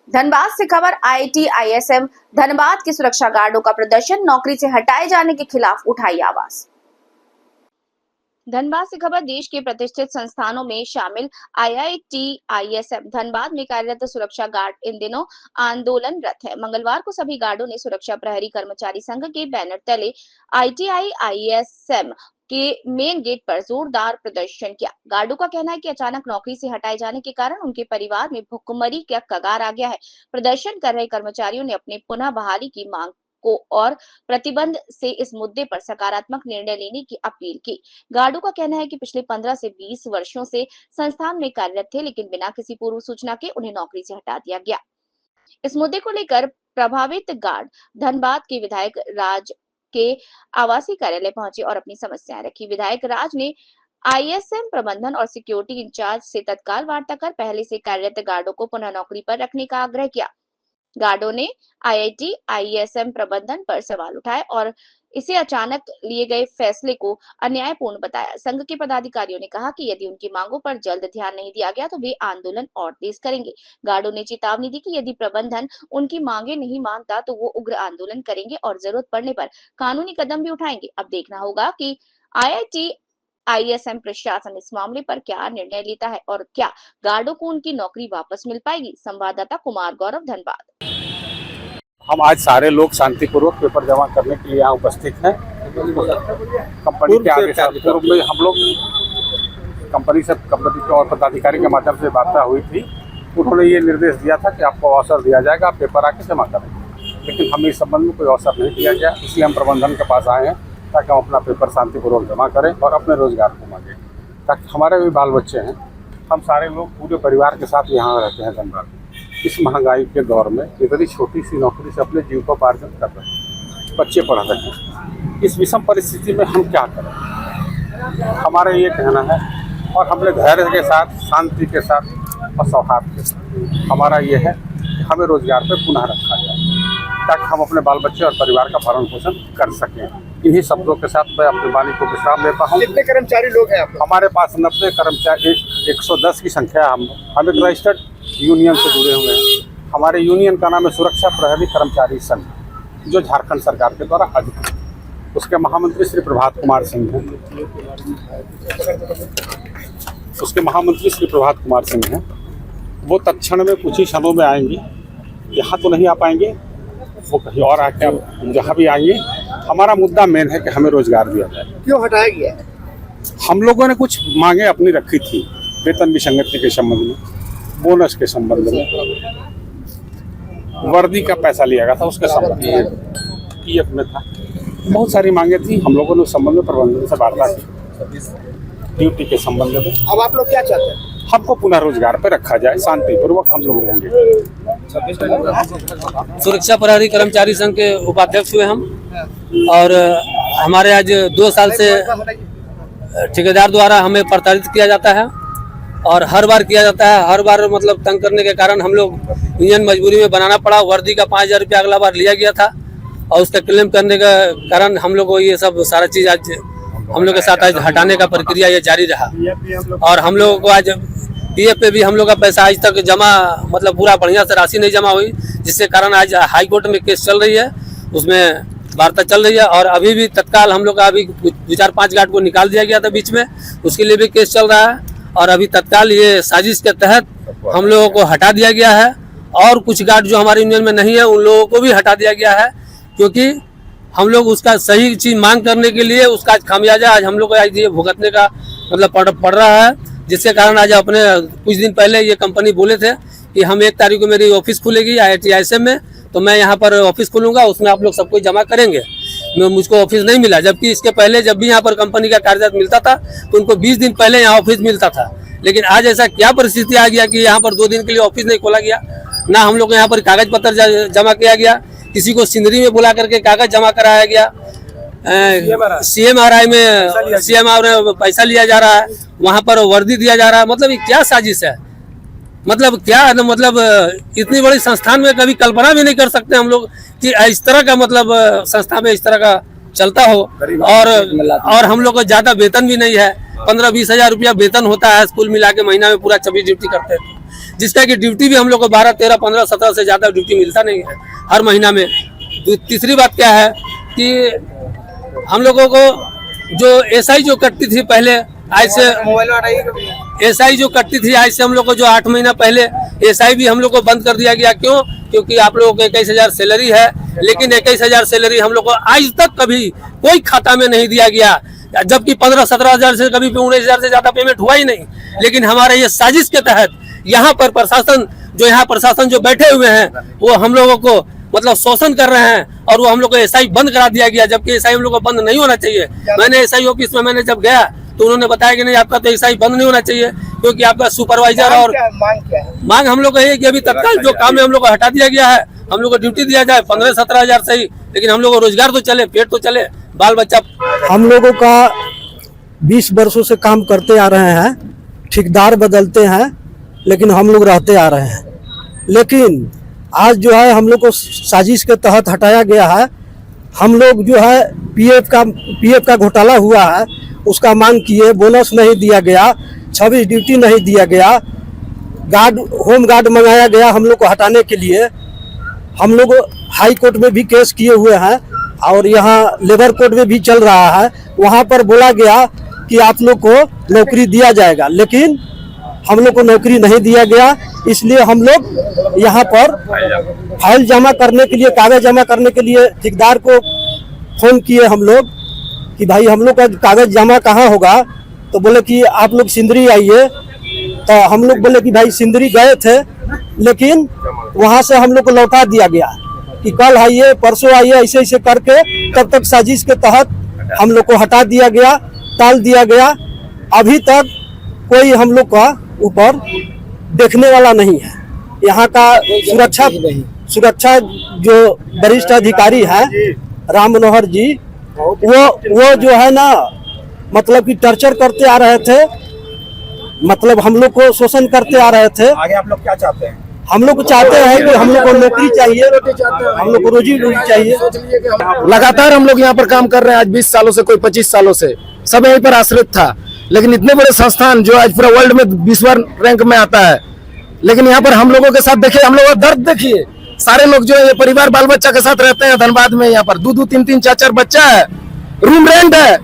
धनबाद से खबर। IIT ISM Dhanbad के सुरक्षा गार्डों का प्रदर्शन, नौकरी से हटाए जाने के खिलाफ उठाई आवाज। धनबाद से खबर। देश के प्रतिष्ठित संस्थानों में शामिल आईआईटी आईएसएम धनबाद में कार्यरत सुरक्षा गार्ड इन दिनों आंदोलनरत है। मंगलवार को सभी गार्डों ने सुरक्षा प्रहरी कर्मचारी संघ के बैनर तले आईआईटी आईएसएम के मेन गेट पर जोरदार प्रदर्शन किया। गार्डों का कहना है कि अचानक नौकरी से हटाए जाने के कारण उनके परिवार में भुखमरी का कगार आ गया है। प्रदर्शन कर रहे कर्मचारियों ने अपने पुनः बहाली की मांग को और प्रतिबंध से इस मुद्दे पर सकारात्मक निर्णय लेने की अपील की। गार्डों का कहना है कि पिछले 15 से 20 वर्षों से संस्थान में कार्यरत थे, लेकिन बिना किसी पूर्व सूचना के उन्हें नौकरी से हटा दिया गया। इस मुद्दे को लेकर प्रभावित गार्ड धनबाद के विधायक राज के आवासीय कार्यालय पहुंचे और अपनी समस्याएं रखी। विधायक राज ने आईएसएम प्रबंधन और सिक्योरिटी इंचार्ज से तत्काल वार्ता कर पहले से कार्यरत गार्डों को पुनः नौकरी पर रखने का आग्रह किया। गार्डों ने आईआईटी आईएसएम प्रबंधन पर सवाल उठाए और इसे अचानक लिए गए फैसले को अन्यायपूर्ण बताया। संघ के पदाधिकारियों ने कहा कि यदि उनकी मांगों पर जल्द ध्यान नहीं दिया गया तो वे आंदोलन और तेज करेंगे। गार्डों ने चेतावनी दी कि यदि प्रबंधन उनकी मांगे नहीं मानता तो वो उग्र आंदोलन करेंगे और जरूरत पड़ने पर कानूनी कदम भी उठाएंगे। अब देखना होगा कि आईआईटी आईएसएम प्रशासन इस मामले पर क्या निर्णय लेता है और क्या गार्डों को उनकी नौकरी वापस मिल पाएगी। संवाददाता कुमार गौरव, धनबाद। हम आज सारे लोग शांतिपूर्वक पेपर जमा करने के लिए यहाँ उपस्थित हैं। कंपनी के आगे पूर्व में हम लोग कंपनी के और पदाधिकारी के माध्यम से वार्ता हुई थी। उन्होंने ये निर्देश दिया था कि आपको अवसर दिया जाएगा, आप पेपर आके जमा करें, लेकिन हमें इस संबंध में कोई अवसर नहीं दिया गया। इसलिए हम प्रबंधन के पास आए हैं ताकि हम अपना पेपर शांतिपूर्वक जमा करें और अपने रोजगार को मांगें, ताकि हमारे भी बाल बच्चे हैं। हम सारे लोग पूरे परिवार के साथ यहाँ रहते हैं धनबाद। इस महंगाई के दौर में इतनी छोटी सी नौकरी से अपने जीविकोपार्जन कर रहे हैं, बच्चे पढ़ रहे हैं। इस विषम परिस्थिति में हम क्या करें, हमारा ये कहना है। और हमने धैर्य के साथ, शांति के साथ और सौहार्द के साथ हमारा ये है कि हमें रोजगार पे पुनः रखा जाए, ताकि हम अपने बाल बच्चे और परिवार का भरण पोषण कर सकें। इन्हीं शब्दों के साथ मैं अपनी वाणी को विश्राम देता हूँ। कितने कर्मचारी लोग हैं आप? हमारे पास 90 कर्मचारी, 110 की संख्या। हम एक रजिस्टर्ड यूनियन से जुड़े हुए हैं। हमारे यूनियन का नाम है सुरक्षा प्रहरी कर्मचारी संघ, जो झारखंड सरकार के द्वारा अधिकृत। उसके महामंत्री श्री प्रभात कुमार सिंह हैं। वो तत्क्षण में कुछ ही क्षणों में आएंगे। यहाँ तो नहीं आ पाएंगे, वो कहीं और आके जहाँ भी आएंगे। हमारा मुद्दा मेन है कि हमें रोजगार दिया जाए। क्यों हटाया गया? हम लोगों ने कुछ मांगे अपनी रखी थी, वेतन विसंगति के संबंध में, बोनस के संबंध में, वर्दी का पैसा लिया गया था उसके संबंध में, पीएफ में था, बहुत सारी मांगे थी। हम लोगों ने उस संबंध में प्रबंधन से वार्ता की, ड्यूटी के संबंध में। अब आप लोग क्या चाहते हैं? हमको पुनः रोजगार पर रखा जाए, शांतिपूर्वक हम लोग रहेंगे। सुरक्षा प्रहरी कर्मचारी संघ के उपाध्यक्ष हुए हम, और हमारे आज 2 साल से ठेकेदार द्वारा हमें प्रताड़ित किया जाता है और हर बार किया जाता है। हर बार मतलब तंग करने के कारण हम लोग यूनियन मजबूरी में बनाना पड़ा। वर्दी का 5000 रुपया अगला बार लिया गया था और उसका क्लेम करने का कारण हम लोग को ये सब सारा चीज़ आज हम लोग के साथ आज हटाने का प्रक्रिया ये जारी रहा। और हम लोगों को आज पीएफ पे भी हम लोग का पैसा आज तक जमा, मतलब पूरा बढ़िया से राशि नहीं जमा हुई, जिसके कारण आज हाई कोर्ट में केस चल रही है, उसमें वार्ता चल रही है। और अभी भी तत्काल हम लोग का अभी 2-4-5 गार्ड को निकाल दिया गया था बीच में, उसके लिए भी केस चल रहा है। और अभी तत्काल ये साजिश के तहत हम लोगों को हटा दिया गया है और कुछ गार्ड जो हमारे यूनियन में नहीं है उन लोगों को भी हटा दिया गया है, क्योंकि हम लोग उसका सही चीज़ मांग करने के लिए उसका आज खामियाजा आज हम लोग को आज ये भुगतने का मतलब पड़ रहा है। जिसके कारण आज अपने कुछ दिन पहले ये कंपनी बोले थे कि हम 1 तारीख को मेरी ऑफिस खुलेगी आईआईटी आईएसएम में, तो मैं यहाँ पर ऑफिस खोलूँगा, उसमें आप लोग सब कुछ जमा करेंगे। मुझको ऑफिस नहीं मिला, जबकि इसके पहले जब भी यहाँ पर कंपनी का कागजात मिलता था तो उनको 20 दिन पहले यहाँ ऑफिस मिलता था। लेकिन आज ऐसा क्या परिस्थिति आ गया कि यहाँ पर 2 दिन के लिए ऑफिस नहीं खोला गया, ना हम लोग यहाँ पर कागज पत्र जमा किया गया, किसी को सिंदरी में बुला करके कागज जमा कराया गया, CMRI में CMR पैसा लिया जा रहा है, वहाँ पर वर्दी दिया जा रहा है। मतलब ये क्या साजिश है, मतलब क्या है, मतलब इतनी बड़ी संस्थान में कभी कल्पना भी नहीं कर सकते हम लोग कि इस तरह का मतलब संस्था में इस तरह का चलता हो। और हम लोग को ज़्यादा वेतन भी नहीं है, 15-20 हज़ार रुपया वेतन होता है, स्कूल मिला के महीना में पूरा 26 ड्यूटी करते हैं। जिसका कि ड्यूटी भी हम लोग को 12, 13, 15, 17 से ज़्यादा ड्यूटी मिलता नहीं है हर महीना में। तीसरी बात क्या है कि हम लोगों को जो एसआई जो कटती थी पहले, आज से एसआई जो कटती थी आज से हम लोग को जो 8 महीना पहले एसआई भी हम लोग को बंद कर दिया गया। क्यों? क्योंकि आप लोगों को 21,000 सैलरी है, लेकिन 21,000 सैलरी हम लोग को आज तक कभी कोई खाता में नहीं दिया गया, जबकि 15-17 हजार से कभी 19,000 से ज्यादा पेमेंट हुआ ही नहीं। लेकिन हमारे ये साजिश के तहत यहाँ पर प्रशासन जो बैठे हुए हैं वो हम लोगों को मतलब शोषण कर रहे हैं और वो हम लोग को एसआई बंद करा दिया गया, जबकि एसआई हम लोग को बंद नहीं होना चाहिए। मैंने एसआई ऑफिस में मैंने जब गया तो उन्होंने बताया कि नहीं, आपका तो एसआई बंद नहीं होना चाहिए, क्योंकि आपका सुपरवाइजर और मांग क्या है? मांग हम लोग को है कि अभी तत्काल जो काम है हम लोग को हटा दिया गया है, हम लोग को ड्यूटी दिया जाए 15-17 हजार सही, लेकिन हम लोग को रोजगार तो चले, पेट तो चले, बाल बच्चा। हम लोगों का 20 वर्षों से काम करते आ रहे हैं, ठेकेदार बदलते हैं लेकिन हम लोग रहते आ रहे हैं। लेकिन आज जो है हम लोग को साजिश के तहत हटाया गया है। हम लोग जो है पीएफ का घोटाला हुआ है, उसका मांग किए, बोनस नहीं दिया गया, 26 ड्यूटी नहीं दिया गया, होम गार्ड मंगाया गया हम लोग को हटाने के लिए। हम लोग हाई कोर्ट में भी केस किए हुए हैं और यहाँ लेबर कोर्ट में भी चल रहा है। वहाँ पर बोला गया कि आप लोग को नौकरी दिया जाएगा, लेकिन हम लोग को नौकरी नहीं दिया गया। इसलिए हम लोग यहाँ पर फाइल जमा करने के लिए, कागज जमा करने के लिए ठेकेदार को फोन किए हम लोग कि भाई हम लोग का कागज जमा कहाँ होगा, तो बोले कि आप लोग सिंदरी आइए। तो हम लोग बोले कि भाई सिंदरी गए थे, लेकिन वहाँ से हम लोग को लौटा दिया गया कि कल आइए, परसों आइए, ऐसे ऐसे करके तब तक साजिश के तहत हम लोग को हटा दिया गया, टाल दिया गया। अभी तक कोई हम लोग का ऊपर देखने वाला नहीं है। यहाँ का सुरक्षा जो वरिष्ठ अधिकारी है राम मनोहर जी, वो जो है ना मतलब कि टर्चर करते आ रहे थे, मतलब हम लोग को शोषण करते आ रहे थे। आगे आप लोग क्या चाहते हैं? हम लोग चाहते हैं कि हम लोग को नौकरी चाहिए, हम लोग को रोजी रोटी चाहिए। लगातार हम लोग यहाँ पर काम कर रहे हैं, आज 20 सालों से, कोई 25 सालों से, सब यहीं पर आश्रित था। लेकिन इतने बड़े संस्थान जो आज पूरा वर्ल्ड में 20वां रैंक में आता है, लेकिन यहाँ पर हम लोगों के साथ देखिए, हम लोगों का दर्द देखिए। सारे लोग जो है परिवार बाल बच्चा के साथ रहते हैं धनबाद में, यहाँ पर 2-2, 3-3, 4-4 बच्चा है, रूम रेंट है,